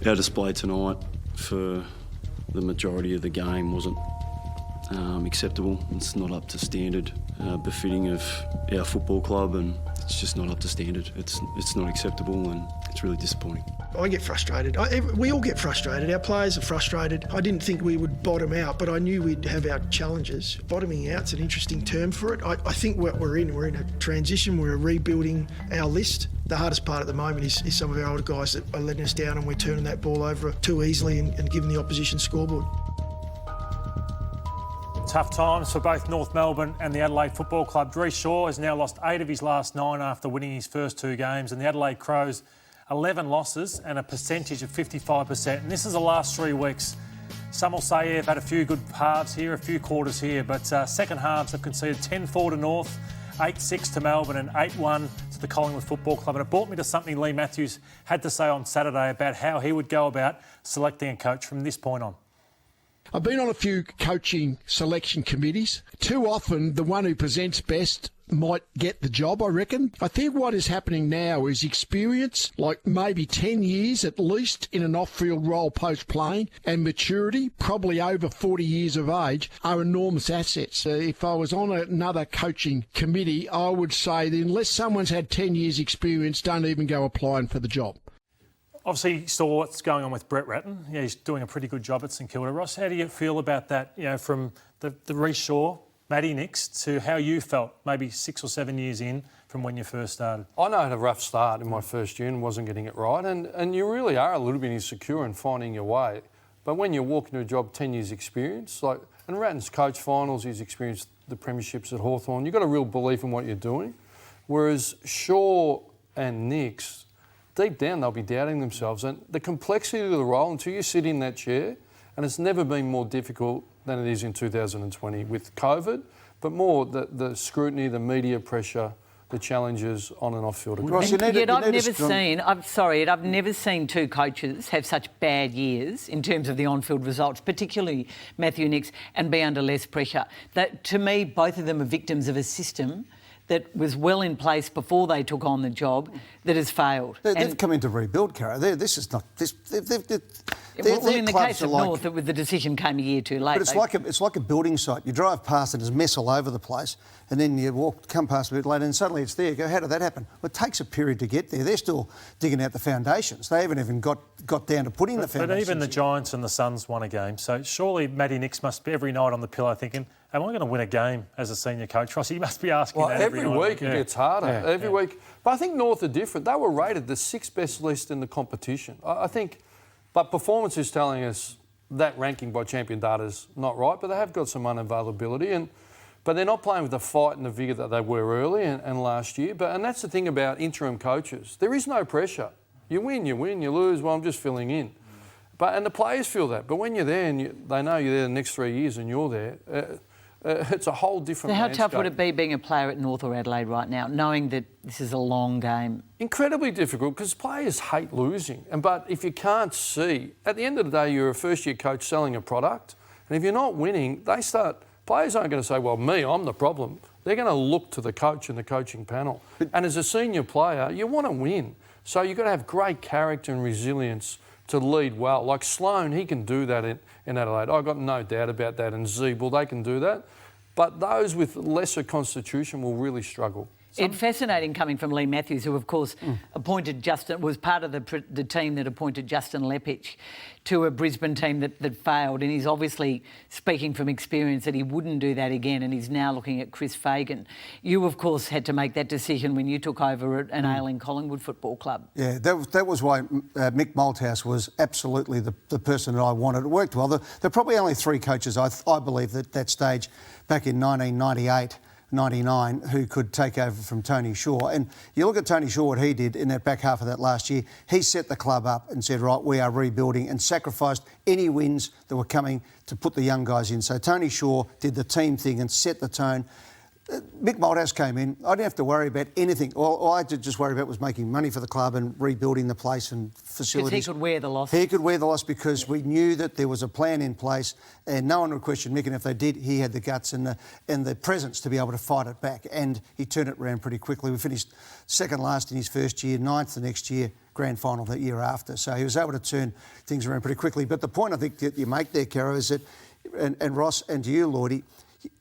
Our display tonight for the majority of the game wasn't acceptable. It's not up to standard befitting of our football club, and it's just not up to standard. It's not acceptable, and it's really disappointing. I get frustrated. We all get frustrated. Our players are frustrated. I didn't think we would bottom out, but I knew we'd have our challenges. Bottoming out's an interesting term for it. I think what we're in a transition. We're rebuilding our list. The hardest part at the moment is some of our older guys that are letting us down, and we're turning that ball over too easily and giving the opposition scoreboard. Tough times for both North Melbourne and the Adelaide Football Club. Rhys Shaw has now lost 8 of his last 9 after winning his first 2 games, and the Adelaide Crows 11 losses and a percentage of 55%. And this is the last 3 weeks. Some will say they've had a few good halves here, a few quarters here, but second halves have conceded 10-4 to North, 8-6 to Melbourne and 8-1 to the Collingwood Football Club. And it brought me to something Lee Matthews had to say on Saturday about how he would go about selecting a coach from this point on. I've been on a few coaching selection committees. Too often, the one who presents best might get the job, I reckon. I think what is happening now is experience, like maybe 10 years at least in an off-field role post-playing, and maturity, probably over 40 years of age, are enormous assets. If I was on another coaching committee, I would say that unless someone's had 10 years experience, don't even go applying for the job. Obviously, you saw what's going on with Brett Ratton. Yeah, he's doing a pretty good job at St Kilda. Ross, how do you feel about that, from the Rhys Shaw, Matty Nix, to how you felt maybe 6 or 7 years in from when you first started? I know I had a rough start in my first year and wasn't getting it right, and you really are a little bit insecure in finding your way. But when you walk into a job 10 years experience, and Ratton's coached finals, he's experienced the premierships at Hawthorn, you've got a real belief in what you're doing. Whereas Shaw and Nix, deep down, they'll be doubting themselves. And the complexity of the role, until you sit in that chair, and it's never been more difficult than it is in 2020 with COVID, but more the scrutiny, the media pressure, the challenges on and off field. I've never seen 2 coaches have such bad years in terms of the on-field results, particularly Matthew Nix, and be under less pressure. That, to me, both of them are victims of a system that was well in place before they took on the job that has failed. They've come in to rebuild, Cara. This is not... in the case of North, the decision came a year too late. But it's like a building site. You drive past and there's mess all over the place, and then you come past a bit later and suddenly it's there. You go, how did that happen? Well, it takes a period to get there. They're still digging out the foundations. They haven't even got down to putting the foundations. But even the Giants and the Suns won a game, so surely Matty Nix must be every night on the pillow thinking, am I going to win a game as a senior coach? Ross, he must be asking that every night. Every week it gets harder. Every week. But I think North are different. They were rated the 6th best list in the competition. I think... But performance is telling us that ranking by champion data is not right, but they have got some unavailability. But they're not playing with the fight and the vigour that they were early and last year. And that's the thing about interim coaches. There is no pressure. You win, you lose, well, I'm just filling in. And the players feel that. But when you're there and they know you're there the next 3 years and you're there, it's a whole different landscape. So how tough would it be being a player at North or Adelaide right now, knowing that this is a long game? Incredibly difficult, because players hate losing. But if you can't see, at the end of the day, you're a first-year coach selling a product, and if you're not winning, players aren't going to say, well, I'm the problem. They're going to look to the coach and the coaching panel. And as a senior player, you want to win. So you've got to have great character and resilience to lead well. Like Sloan, he can do that in Adelaide. I've got no doubt about that. And Zeeble, they can do that. But those with lesser constitution will really struggle. It's fascinating coming from Lee Matthews, who, of course, was part of the team that appointed Justin Lepich to a Brisbane team that failed. And he's obviously speaking from experience that he wouldn't do that again, and he's now looking at Chris Fagan. You, of course, had to make that decision when you took over at an ailing Collingwood Football Club. Yeah, that was why Mick Malthouse was absolutely the person that I wanted. It worked well. There are probably only 3 coaches, I believe, at that stage back in 1998, 99, who could take over from Tony Shaw. And you look at Tony Shaw, what he did in that back half of that last year, he set the club up and said, right, we are rebuilding, and sacrificed any wins that were coming to put the young guys in. So Tony Shaw did the team thing and set the tone. Mick Malthouse came in. I didn't have to worry about anything. All I had to just worry about was making money for the club and rebuilding the place and facilities. Because he could wear the loss. He could wear the loss because we knew that there was a plan in place, and no one would question Mick. And if they did, he had the guts and the presence to be able to fight it back. And he turned it around pretty quickly. We finished second last in his first year, 9th the next year. grand final that year after. So he was able to turn things around pretty quickly. But the point I think that you make there, Caro, is that, and Ross, and to you, Lordy,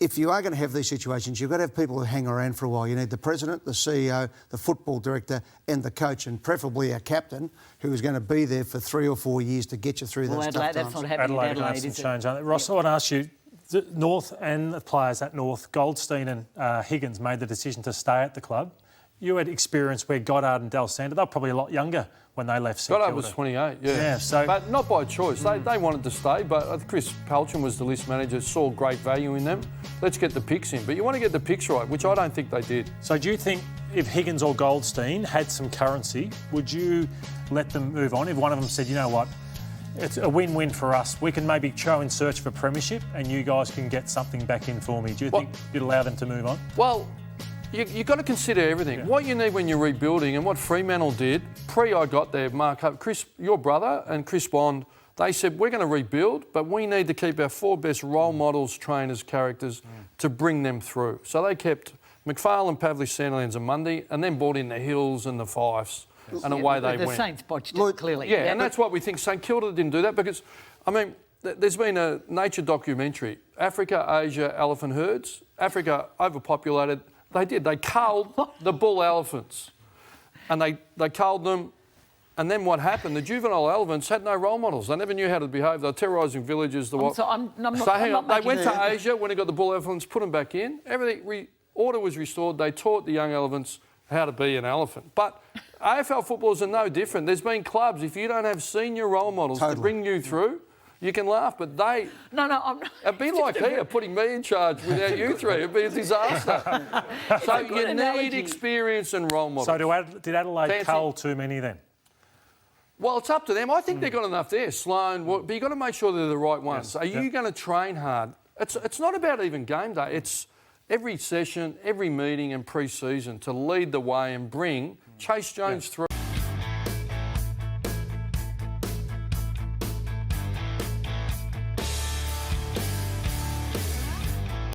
if you are going to have these situations, you've got to have people who hang around for a while. You need the president, the CEO, the football director and the coach, and preferably a captain who is going to be there for 3 or 4 years to get you through those tough times. That's not happening in Adelaide, is it? Change, aren't they? Ross, I want to ask you, North and the players at North, Goldstein and Higgins made the decision to stay at the club. You had experience where Goddard and Del Sander, they were probably a lot younger when they left St Goddard Kilda. was 28, yeah. But not by choice. They wanted to stay, but Chris Paltram was the list manager, saw great value in them. Let's get the picks in. But you want to get the picks right, which I don't think they did. So do you think if Higgins or Goldstein had some currency, would you let them move on? If one of them said, you know what, it's a win-win for us. We can maybe go and search for premiership and you guys can get something back in for me. Do you think you'd allow them to move on? Well, you've got to consider everything. Yeah. What you need when you're rebuilding, and what Fremantle did, I got there, Chris, your brother and Chris Bond, they said, we're going to rebuild, but we need to keep our 4 best role models, trainers, characters to bring them through. So they kept McPhail, Pavlich, Sandilands and Mundy, and then brought in the Hills and the Fifes, and away they went. The Saints botched it, clearly. Yeah, and that's what we think. St Kilda didn't do that because, I mean, there's been a nature documentary, Africa, Asia, elephant herds. Africa overpopulated. They did. They culled the bull elephants. And they culled them. And then what happened? The juvenile elephants had no role models. They never knew how to behave. They were terrorising villages. They went to Asia when they got the bull elephants, put them back in. Order was restored. They taught the young elephants how to be an elephant. But AFL footballers are no different. There's been clubs, if you don't have senior role models to bring you through, you can laugh, but I'm not. It'd be like here, putting me in charge without you three. It'd be a disaster. So you need experience and role models. So did Adelaide cull too many then? Well, it's up to them. I think they've got enough there. Sloan, but you've got to make sure they're the right ones. Are you going to train hard? It's not about even game day. It's every session, every meeting and pre-season to lead the way and bring Chase Jones through.